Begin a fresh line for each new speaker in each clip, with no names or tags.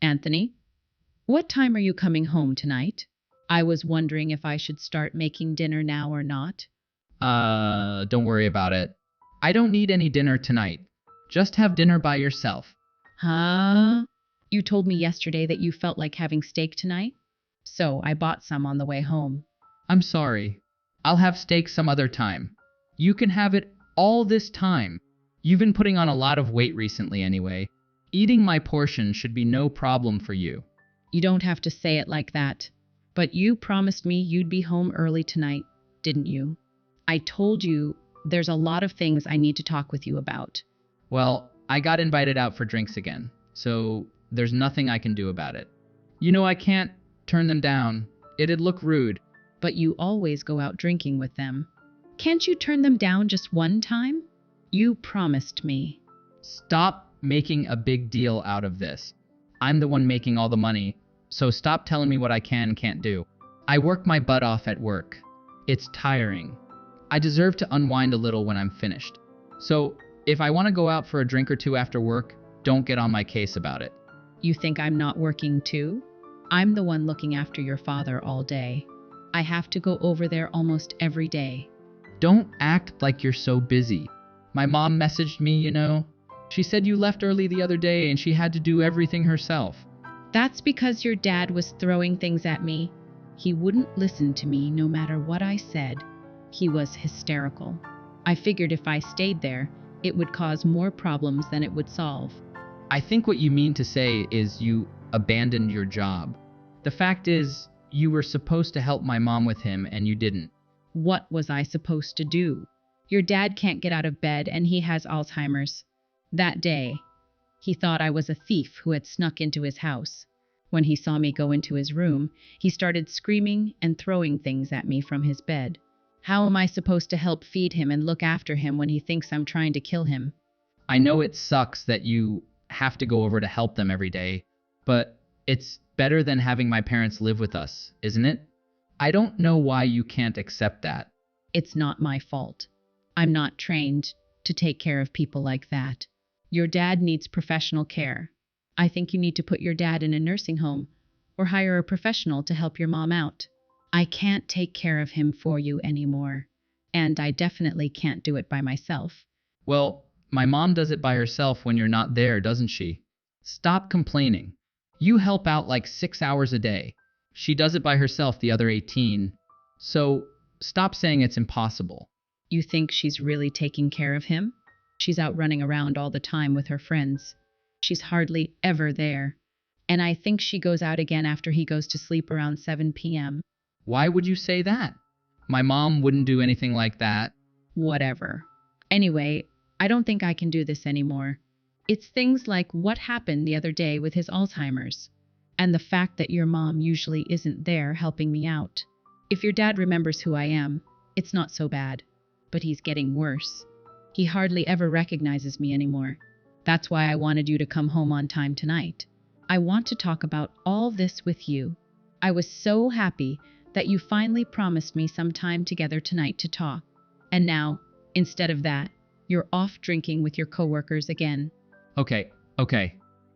Anthony, what time are you coming home tonight? I was wondering if I should start making dinner now or not.
Don't worry about it. I don't need any dinner tonight. Just have dinner by yourself.
Huh? You told me yesterday that you felt like having steak tonight, so I bought some on the way home.
I'm sorry. I'll have steak some other time. You can have it all this time. You've been putting on a lot of weight recently anyway. Eating my portion should be no problem for you.
You don't have to say it like that, but you promised me you'd be home early tonight, didn't you? I told you there's a lot of things I need to talk with you about.
Well, I got invited out for drinks again, so there's nothing I can do about it. You know I can't turn them down. It'd look rude.
But you always go out drinking with them. Can't you turn them down just one time? You promised me.
Stop making a big deal out of this. I'm the one making all the money, so stop telling me what I can and can't do. I work my butt off at work. It's tiring. I deserve to unwind a little when I'm finished. So, if I want to go out for a drink or two after work, don't get on my case about it.
You think I'm not working too? I'm the one looking after your father all day. I have to go over there almost every day.
Don't act like you're so busy. My mom messaged me, you know. She said you left early the other day and she had to do everything herself.
That's because your dad was throwing things at me. He wouldn't listen to me no matter what I said. He was hysterical. I figured if I stayed there, it would cause more problems than it would solve.
I think what you mean to say is you abandoned your job. The fact is, you were supposed to help my mom with him and you didn't.
What was I supposed to do? Your dad can't get out of bed and he has Alzheimer's. That day, he thought I was a thief who had snuck into his house. When he saw me go into his room, he started screaming and throwing things at me from his bed. How am I supposed to help feed him and look after him when he thinks I'm trying to kill him?
I know it sucks that you have to go over to help them every day, but it's better than having my parents live with us, isn't it? I don't know why you can't accept that.
It's not my fault. I'm not trained to take care of people like that. Your dad needs professional care. I think you need to put your dad in a nursing home or hire a professional to help your mom out. I can't take care of him for you anymore, and I definitely can't do it by myself.
Well, my mom does it by herself when you're not there, doesn't she? Stop complaining. You help out like 6 hours a day. She does it by herself the other 18. So stop saying it's impossible.
You think she's really taking care of him? She's out running around all the time with her friends. She's hardly ever there. And I think she goes out again after he goes to sleep around 7 p.m.
Why would you say that? My mom wouldn't do anything like that.
Whatever. Anyway, I don't think I can do this anymore. It's things like what happened the other day with his Alzheimer's, and the fact that your mom usually isn't there helping me out. If your dad remembers who I am, it's not so bad. But he's getting worse. He hardly ever recognizes me anymore. That's why I wanted you to come home on time tonight. I want to talk about all this with you. I was so happy that you finally promised me some time together tonight to talk. And now, instead of that, you're off drinking with your coworkers again.
Okay.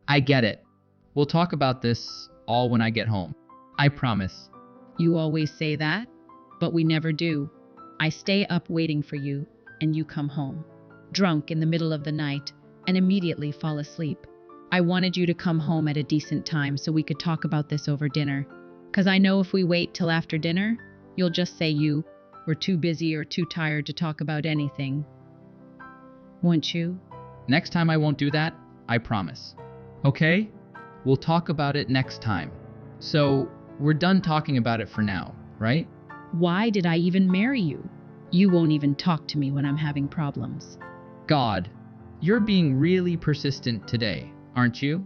I get it. We'll talk about this all when I get home. I promise.
You always say that, but we never do. I stay up waiting for you, and you come home, drunk in the middle of the night, and immediately fall asleep. I wanted you to come home at a decent time so we could talk about this over dinner. 'Cause I know if we wait till after dinner, you'll just say you were too busy or too tired to talk about anything. Won't you?
Next time I won't do that, I promise. Okay? We'll talk about it next time. So, we're done talking about it for now, right?
Why did I even marry you? You won't even talk to me when I'm having problems.
God, you're being really persistent today, aren't you?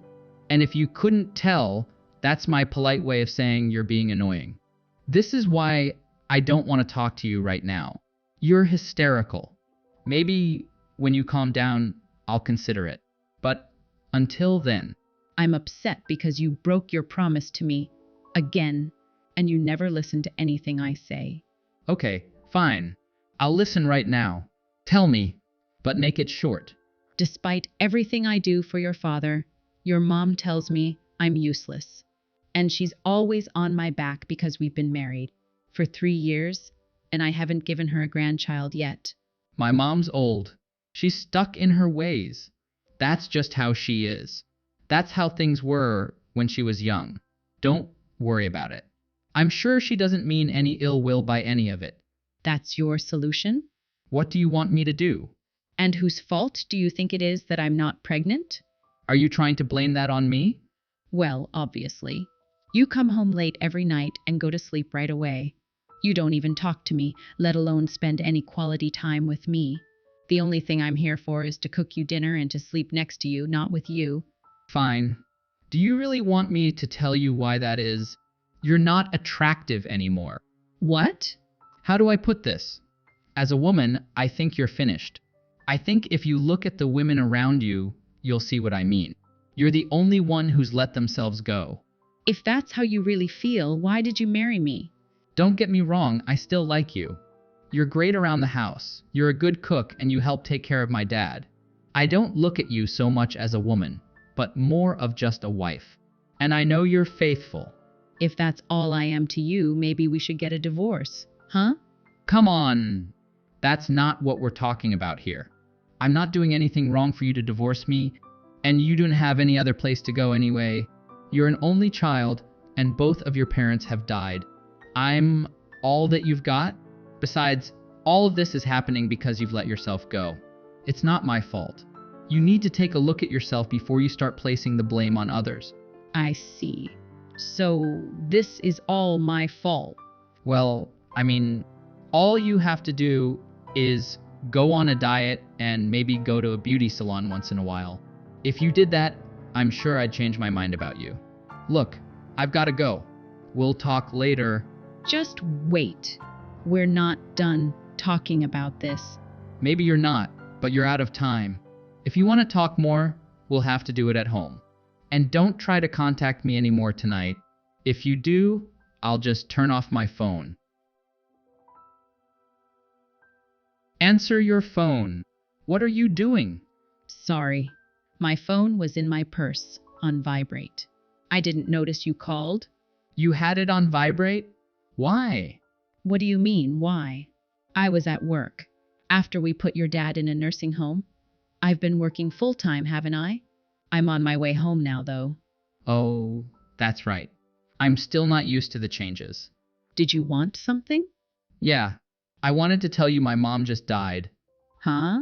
And if you couldn't tell, that's my polite way of saying you're being annoying. This is why I don't want to talk to you right now. You're hysterical. Maybe when you calm down, I'll consider it. But until then...
I'm upset because you broke your promise to me again, and you never listen to anything I say.
Okay, fine. I'll listen right now. Tell me, but make it short.
Despite everything I do for your father, your mom tells me I'm useless. And she's always on my back because we've been married for 3 years and I haven't given her a grandchild yet.
My mom's old. She's stuck in her ways. That's just how she is. That's how things were when she was young. Don't worry about it. I'm sure she doesn't mean any ill will by any of it.
That's your solution?
What do you want me to do?
And whose fault do you think it is that I'm not pregnant?
Are you trying to blame that on me?
Well, obviously. You come home late every night and go to sleep right away. You don't even talk to me, let alone spend any quality time with me. The only thing I'm here for is to cook you dinner and to sleep next to you, not with you.
Fine. Do you really want me to tell you why that is? You're not attractive anymore.
What?
How do I put this? As a woman, I think you're finished. I think if you look at the women around you, you'll see what I mean. You're the only one who's let themselves go.
If that's how you really feel, why did you marry me?
Don't get me wrong, I still like you. You're great around the house. You're a good cook and you help take care of my dad. I don't look at you so much as a woman, but more of just a wife. And I know you're faithful.
If that's all I am to you, maybe we should get a divorce, huh?
Come on. That's not what we're talking about here. I'm not doing anything wrong for you to divorce me, and you don't have any other place to go anyway. You're an only child, and both of your parents have died. I'm all that you've got. Besides, all of this is happening because you've let yourself go. It's not my fault. You need to take a look at yourself before you start placing the blame on others.
I see. So this is all my fault.
Well, I mean, all you have to do is go on a diet and maybe go to a beauty salon once in a while. If you did that, I'm sure I'd change my mind about you. Look, I've got to go. We'll talk later.
Just wait. We're not done talking about this.
Maybe you're not, but you're out of time. If you want to talk more, we'll have to do it at home. And don't try to contact me anymore tonight. If you do, I'll just turn off my phone. Answer your phone. What are you doing?
Sorry. My phone was in my purse, on vibrate. I didn't notice you called.
You had it on vibrate? Why?
What do you mean, why? I was at work. After we put your dad in a nursing home. I've been working full-time, haven't I? I'm on my way home now, though.
Oh, that's right. I'm still not used to the changes.
Did you want something?
Yeah, I wanted to tell you my mom just died.
Huh?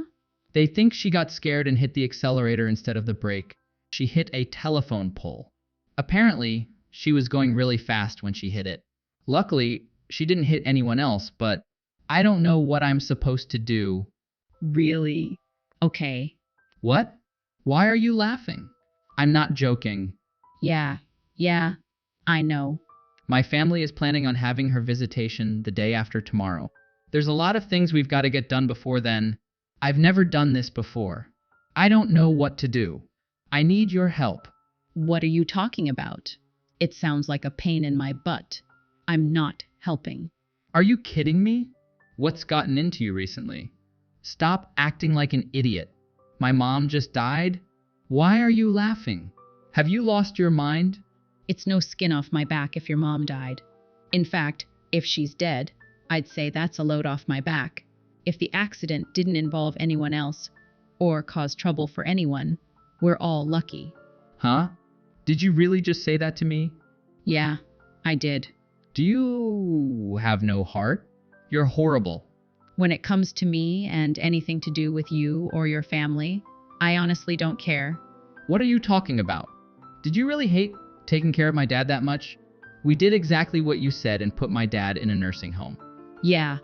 They think she got scared and hit the accelerator instead of the brake. She hit a telephone pole. Apparently, she was going really fast when she hit it. Luckily, she didn't hit anyone else, but I don't know what I'm supposed to do.
Really? Okay.
What? Why are you laughing? I'm not joking.
Yeah, I know.
My family is planning on having her visitation the day after tomorrow. There's a lot of things we've got to get done before then. I've never done this before. I don't know what to do. I need your help.
What are you talking about? It sounds like a pain in my butt. I'm not helping.
Are you kidding me? What's gotten into you recently? Stop acting like an idiot. My mom just died? Why are you laughing? Have you lost your mind?
It's no skin off my back if your mom died. In fact, if she's dead, I'd say that's a load off my back. If the accident didn't involve anyone else, or cause trouble for anyone, we're all lucky.
Huh? Did you really just say that to me?
Yeah, I did.
Do you have no heart? You're horrible.
When it comes to me and anything to do with you or your family, I honestly don't care.
What are you talking about? Did you really hate taking care of my dad that much? We did exactly what you said and put my dad in a nursing home.
Yeah,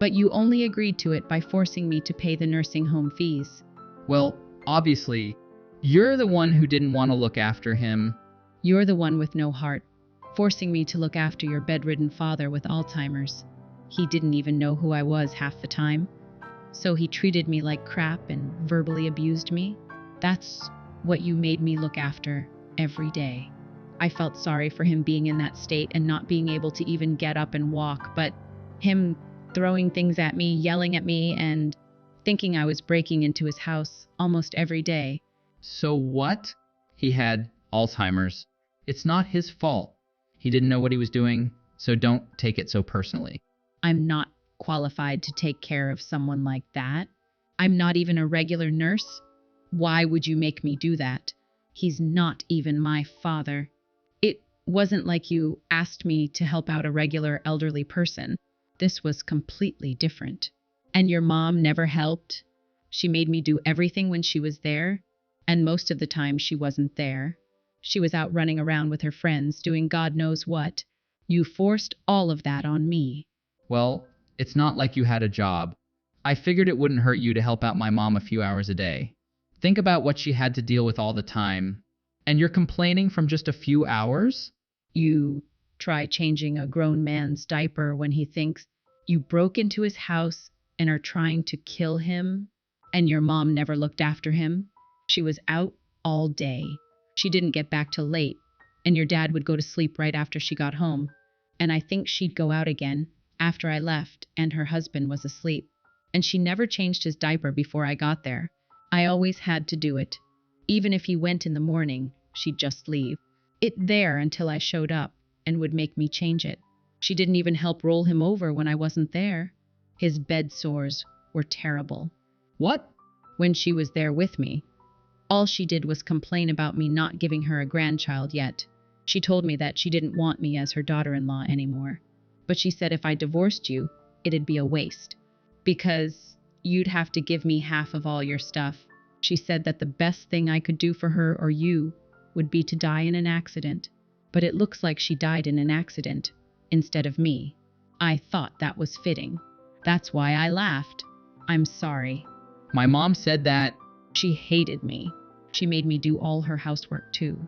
but you only agreed to it by forcing me to pay the nursing home fees.
Well, obviously, you're the one who didn't want to look after him.
You're the one with no heart, forcing me to look after your bedridden father with Alzheimer's. He didn't even know who I was half the time, so he treated me like crap and verbally abused me. That's what you made me look after every day. I felt sorry for him being in that state and not being able to even get up and walk, but him throwing things at me, yelling at me, and thinking I was breaking into his house almost every day.
So what? He had Alzheimer's. It's not his fault. He didn't know what he was doing, so don't take it so personally.
I'm not qualified to take care of someone like that. I'm not even a regular nurse. Why would you make me do that? He's not even my father. It wasn't like you asked me to help out a regular elderly person. This was completely different. And your mom never helped? She made me do everything when she was there, and most of the time she wasn't there. She was out running around with her friends, doing God knows what. You forced all of that on me.
Well, it's not like you had a job. I figured it wouldn't hurt you to help out my mom a few hours a day. Think about what she had to deal with all the time. And you're complaining from just a few hours?
You try changing a grown man's diaper when he thinks you broke into his house and are trying to kill him, and your mom never looked after him. She was out all day. She didn't get back till late, and your dad would go to sleep right after she got home. And I think she'd go out again after I left and her husband was asleep. And she never changed his diaper before I got there. I always had to do it. Even if he went in the morning, she'd just leave it there until I showed up and would make me change it. She didn't even help roll him over when I wasn't there. His bed sores were terrible.
What?
When she was there with me, all she did was complain about me not giving her a grandchild yet. She told me that she didn't want me as her daughter-in-law anymore. But she said if I divorced you, it'd be a waste, because you'd have to give me half of all your stuff. She said that the best thing I could do for her or you would be to die in an accident. But it looks like she died in an accident instead of me. I thought that was fitting. That's why I laughed. I'm sorry.
My mom said that.
She hated me. She made me do all her housework too.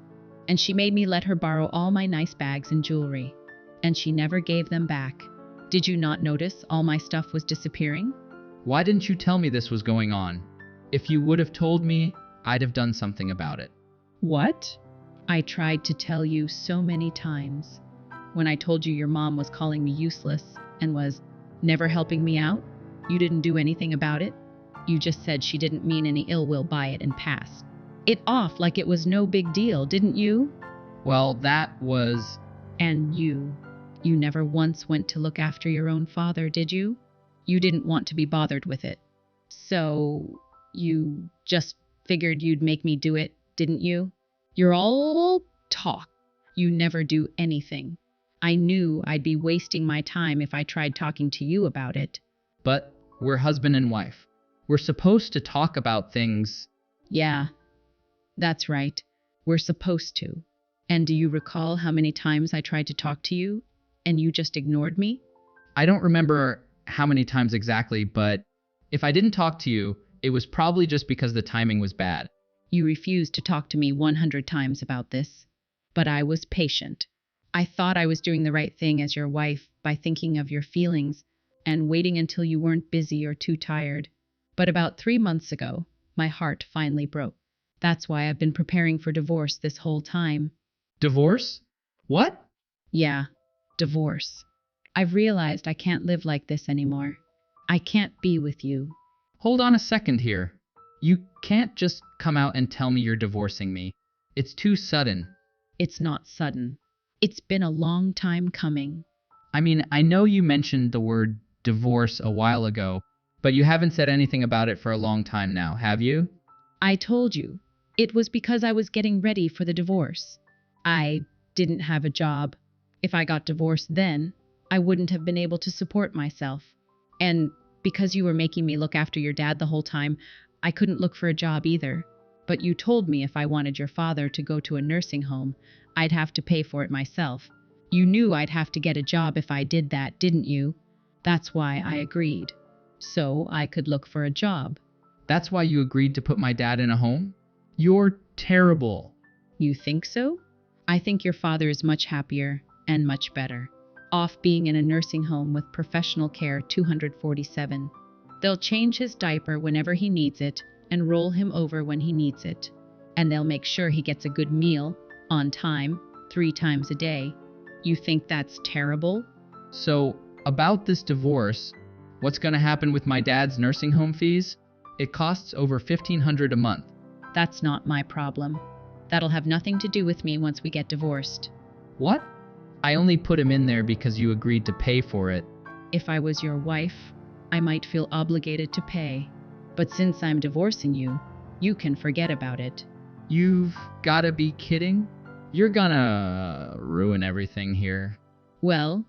And she made me let her borrow all my nice bags and jewelry. And she never gave them back. Did you not notice all my stuff was disappearing?
Why didn't you tell me this was going on? If you would have told me, I'd have done something about it.
What? I tried to tell you so many times. When I told you your mom was calling me useless and was never helping me out, you didn't do anything about it. You just said she didn't mean any ill will by it and passed it off like it was no big deal, didn't you?
Well, that was...
And you never once went to look after your own father, did you? You didn't want to be bothered with it. So you just figured you'd make me do it, didn't you? You're all talk. You never do anything. I knew I'd be wasting my time if I tried talking to you about it.
But we're husband and wife. We're supposed to talk about things.
Yeah, that's right. We're supposed to. And do you recall how many times I tried to talk to you and you just ignored me?
I don't remember how many times exactly, but if I didn't talk to you, it was probably just because the timing was bad.
You refused to talk to me 100 times about this, but I was patient. I thought I was doing the right thing as your wife by thinking of your feelings and waiting until you weren't busy or too tired. But about 3 months ago, my heart finally broke. That's why I've been preparing for divorce this whole time.
Divorce? What?
Yeah, divorce. I've realized I can't live like this anymore. I can't be with you.
Hold on a second here. You can't just come out and tell me you're divorcing me. It's too sudden.
It's not sudden. It's been a long time coming.
I mean, I know you mentioned the word divorce a while ago, but you haven't said anything about it for a long time now, have you?
I told you. It was because I was getting ready for the divorce. I didn't have a job. If I got divorced then, I wouldn't have been able to support myself. And because you were making me look after your dad the whole time, I couldn't look for a job either. But you told me if I wanted your father to go to a nursing home, I'd have to pay for it myself. You knew I'd have to get a job if I did that, didn't you? That's why I agreed. So I could look for a job.
That's why you agreed to put my dad in a home? You're terrible.
You think so? I think your father is much happier and much better off being in a nursing home with professional care 247. They'll change his diaper whenever he needs it and roll him over when he needs it. And they'll make sure he gets a good meal on time 3 times a day. You think that's terrible?
So, about this divorce, what's going to happen with my dad's nursing home fees? It costs over $1,500 a month.
That's not my problem. That'll have nothing to do with me once we get divorced.
What? I only put him in there because you agreed to pay for it.
If I was your wife, I might feel obligated to pay. But since I'm divorcing you, you can forget about it.
You've gotta be kidding? You're gonna ruin everything here.
Well,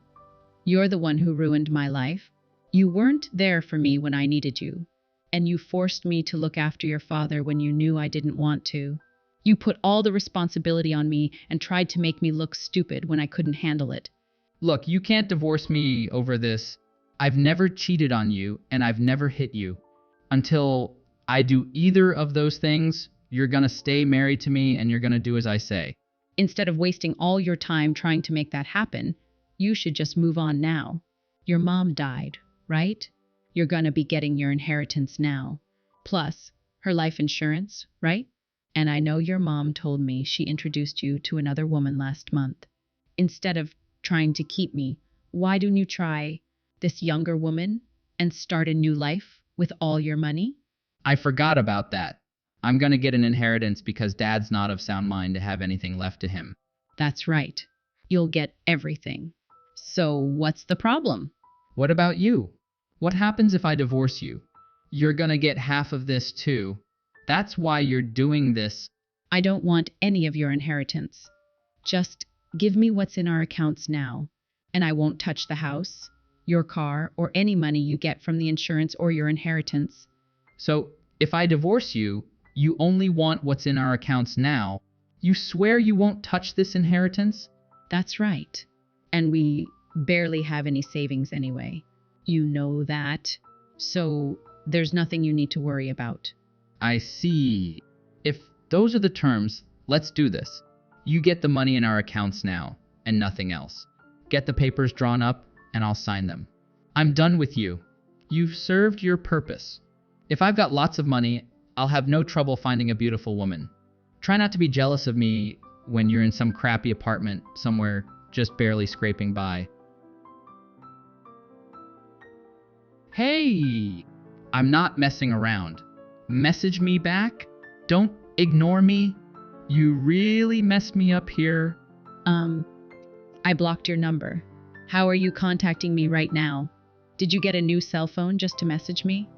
you're the one who ruined my life. You weren't there for me when I needed you, and you forced me to look after your father when you knew I didn't want to. You put all the responsibility on me and tried to make me look stupid when I couldn't handle it.
Look, you can't divorce me over this. I've never cheated on you, and I've never hit you. Until I do either of those things, you're gonna stay married to me and you're gonna do as I say.
Instead of wasting all your time trying to make that happen, you should just move on now. Your mom died, right? You're gonna be getting your inheritance now. Plus, her life insurance, right? And I know your mom told me she introduced you to another woman last month. Instead of trying to keep me, why don't you try this younger woman and start a new life with all your money?
I forgot about that. I'm gonna get an inheritance because Dad's not of sound mind to have anything left to him.
That's right. You'll get everything. So what's the problem?
What about you? What happens if I divorce you? You're gonna get half of this too. That's why you're doing this.
I don't want any of your inheritance. Just give me what's in our accounts now, and I won't touch the house, your car, or any money you get from the insurance or your inheritance.
So, if I divorce you, you only want what's in our accounts now. You swear you won't touch this inheritance?
That's right. And we barely have any savings anyway. You know that. So there's nothing you need to worry about.
I see. If those are the terms, let's do this. You get the money in our accounts now, and nothing else. Get the papers drawn up, and I'll sign them. I'm done with you. You've served your purpose. If I've got lots of money, I'll have no trouble finding a beautiful woman. Try not to be jealous of me when you're in some crappy apartment somewhere just barely scraping by. Hey! I'm not messing around. Message me back? Don't ignore me. You really messed me up here.
I blocked your number. How are you contacting me right now? Did you get a new cell phone just to message me?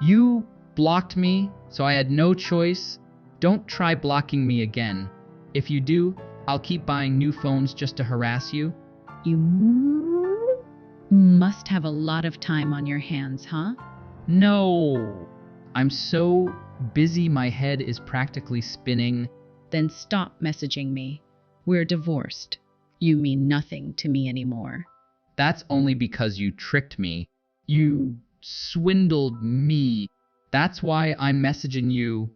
You blocked me, so I had no choice. Don't try blocking me again. If you do, I'll keep buying new phones just to harass you.
You must have a lot of time on your hands, huh?
No. I'm so busy my head is practically spinning.
Then stop messaging me. We're divorced. You mean nothing to me anymore.
That's only because you tricked me. You swindled me. That's why I'm messaging you.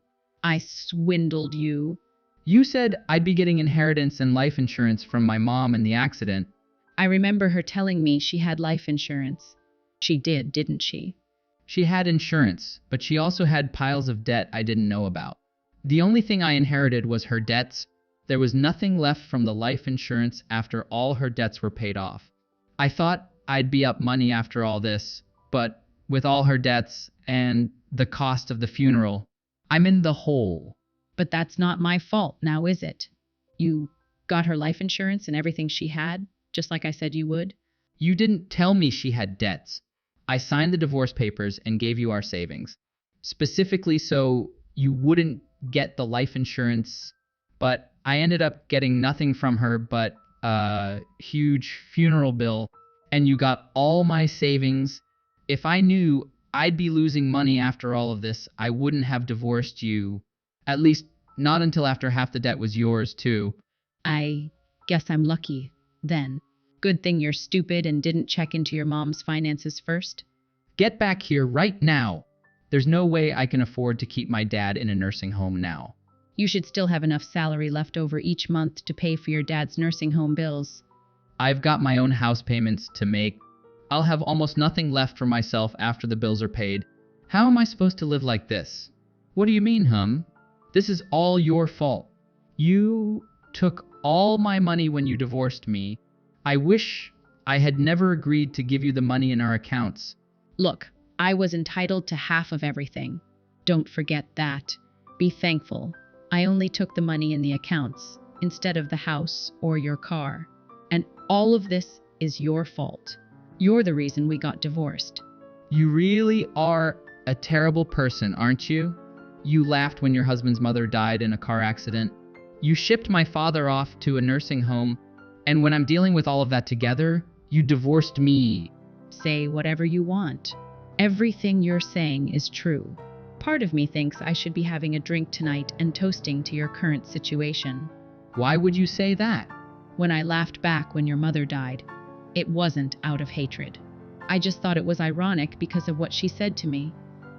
I swindled you.
You said I'd be getting inheritance and life insurance from my mom in the accident.
I remember her telling me she had life insurance. She did, didn't she?
She had insurance, but she also had piles of debt I didn't know about. The only thing I inherited was her debts. There was nothing left from the life insurance after all her debts were paid off. I thought I'd be up money after all this, but with all her debts and the cost of the funeral, I'm in the hole.
But that's not my fault, now is it? You got her life insurance and everything she had, just like I said you would?
You didn't tell me she had debts. I signed the divorce papers and gave you our savings, specifically so you wouldn't get the life insurance, but I ended up getting nothing from her but a huge funeral bill, and you got all my savings. If I knew I'd be losing money after all of this, I wouldn't have divorced you. At least, not until after half the debt was yours, too.
I guess I'm lucky, then. Good thing you're stupid and didn't check into your mom's finances first.
Get back here right now. There's no way I can afford to keep my dad in a nursing home now.
You should still have enough salary left over each month to pay for your dad's nursing home bills.
I've got my own house payments to make. I'll have almost nothing left for myself after the bills are paid. How am I supposed to live like this? What do you mean, hum? This is all your fault. You took all my money when you divorced me. I wish I had never agreed to give you the money in our accounts.
Look, I was entitled to half of everything. Don't forget that. Be thankful. I only took the money in the accounts instead of the house or your car. And all of this is your fault. You're the reason we got divorced.
You really are a terrible person, aren't you? You laughed when your husband's mother died in a car accident. You shipped my father off to a nursing home, and when I'm dealing with all of that together, you divorced me.
Say whatever you want. Everything you're saying is true. Part of me thinks I should be having a drink tonight and toasting to your current situation.
Why would you say that?
When I laughed back when your mother died, it wasn't out of hatred. I just thought it was ironic because of what she said to me.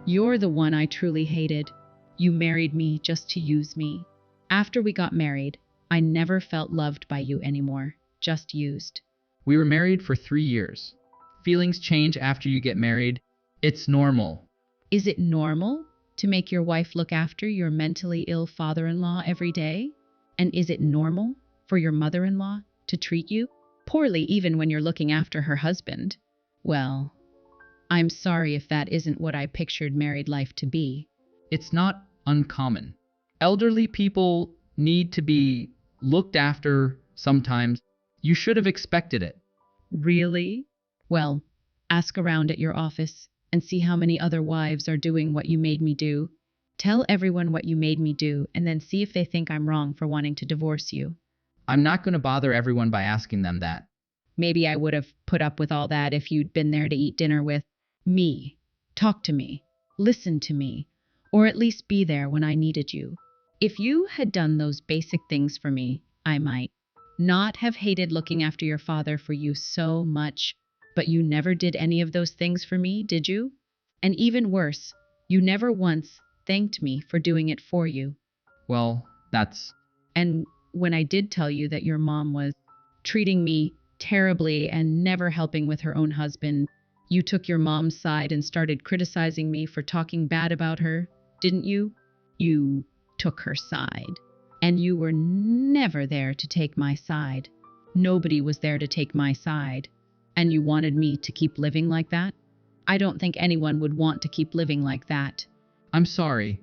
You're the one I truly hated. You married me just to use me. After we got married, I never felt loved by you anymore, just used.
We were married for 3 years. Feelings change after you get married. It's normal.
Is it normal to make your wife look after your mentally ill father-in-law every day? And is it normal for your mother-in-law to treat you poorly even when you're looking after her husband? Well, I'm sorry if that isn't what I pictured married life to be.
It's not uncommon. Elderly people need to be looked after sometimes. You should have expected it.
Really? Well, ask around at your office and see how many other wives are doing what you made me do. Tell everyone what you made me do and then see if they think I'm wrong for wanting to divorce you.
I'm not going to bother everyone by asking them that.
Maybe I would have put up with all that if you'd been there to eat dinner with me, talk to me, listen to me, or at least be there when I needed you. If you had done those basic things for me, I might not have hated looking after your father for you so much. But you never did any of those things for me, did you? And even worse, you never once thanked me for doing it for you.
Well, that's...
And when I did tell you that your mom was treating me terribly and never helping with her own husband, you took your mom's side and started criticizing me for talking bad about her, didn't you? You took her side. And you were never there to take my side. Nobody was there to take my side. And you wanted me to keep living like that? I don't think anyone would want to keep living like that.
I'm sorry.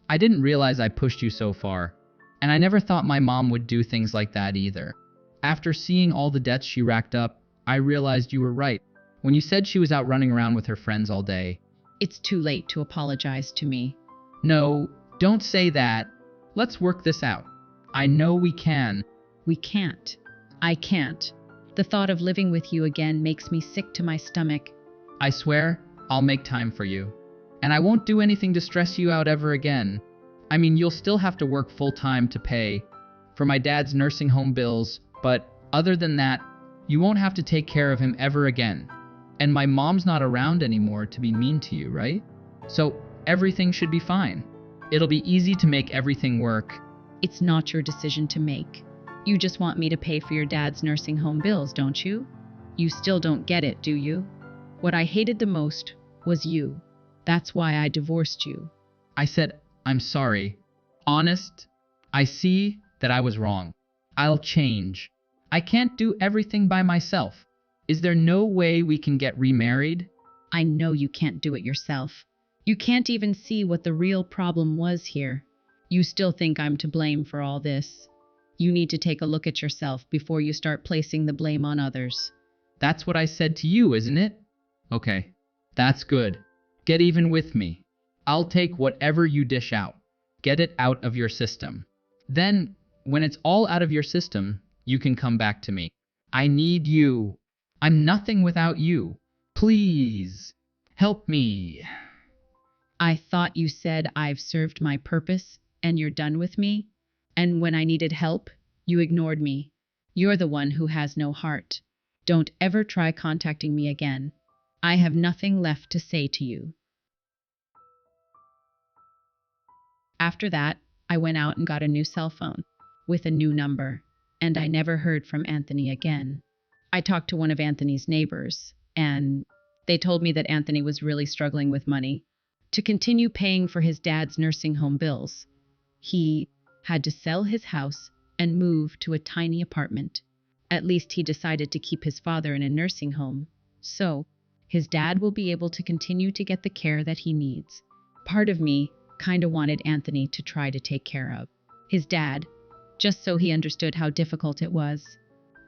I didn't realize I pushed you so far. And I never thought my mom would do things like that either. After seeing all the debts she racked up, I realized you were right. When you said she was out running around with her friends all day.
It's too late to apologize to me.
No, don't say that. Let's work this out. I know we can.
We can't. I can't. The thought of living with you again makes me sick to my stomach.
I swear, I'll make time for you. And I won't do anything to stress you out ever again. I mean, you'll still have to work full-time to pay for my dad's nursing home bills, but other than that, you won't have to take care of him ever again. And my mom's not around anymore to be mean to you, right? So everything should be fine. It'll be easy to make everything work.
It's not your decision to make. You just want me to pay for your dad's nursing home bills, don't you? You still don't get it, do you? What I hated the most was you. That's why I divorced you.
I said, I'm sorry. Honest, I see that I was wrong. I'll change. I can't do everything by myself. Is there no way we can get remarried?
I know you can't do it yourself. You can't even see what the real problem was here. You still think I'm to blame for all this. You need to take a look at yourself before you start placing the blame on others.
That's what I said to you, isn't it? Okay, that's good. Get even with me. I'll take whatever you dish out. Get it out of your system. Then, when it's all out of your system, you can come back to me. I need you. I'm nothing without you. Please, help me.
I thought you said I've served my purpose and you're done with me. And when I needed help, you ignored me. You're the one who has no heart. Don't ever try contacting me again. I have nothing left to say to you. After that, I went out and got a new cell phone with a new number, and I never heard from Anthony again. I talked to one of Anthony's neighbors, and they told me that Anthony was really struggling with money to continue paying for his dad's nursing home bills. He had to sell his house and move to a tiny apartment. At least he decided to keep his father in a nursing home, so his dad will be able to continue to get the care that he needs. Part of me kind of wanted Anthony to try to take care of his dad, just so he understood how difficult it was.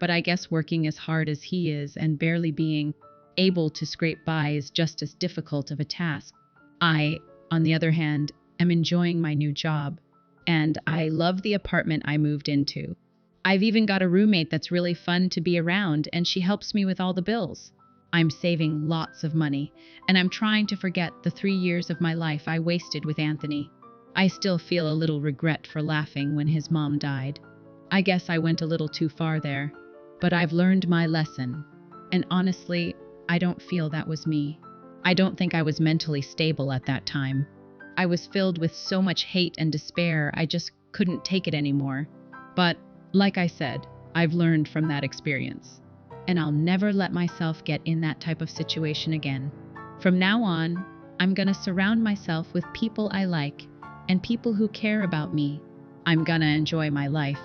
But I guess working as hard as he is and barely being able to scrape by is just as difficult of a task. I, on the other hand, am enjoying my new job, and I love the apartment I moved into. I've even got a roommate that's really fun to be around, and she helps me with all the bills. I'm saving lots of money, and I'm trying to forget the 3 years of my life I wasted with Anthony. I still feel a little regret for laughing when his mom died. I guess I went a little too far there, but I've learned my lesson. And honestly, I don't feel that was me. I don't think I was mentally stable at that time. I was filled with so much hate and despair, I just couldn't take it anymore. But, like I said, I've learned from that experience. And I'll never let myself get in that type of situation again. From now on, I'm gonna surround myself with people I like and people who care about me. I'm gonna enjoy my life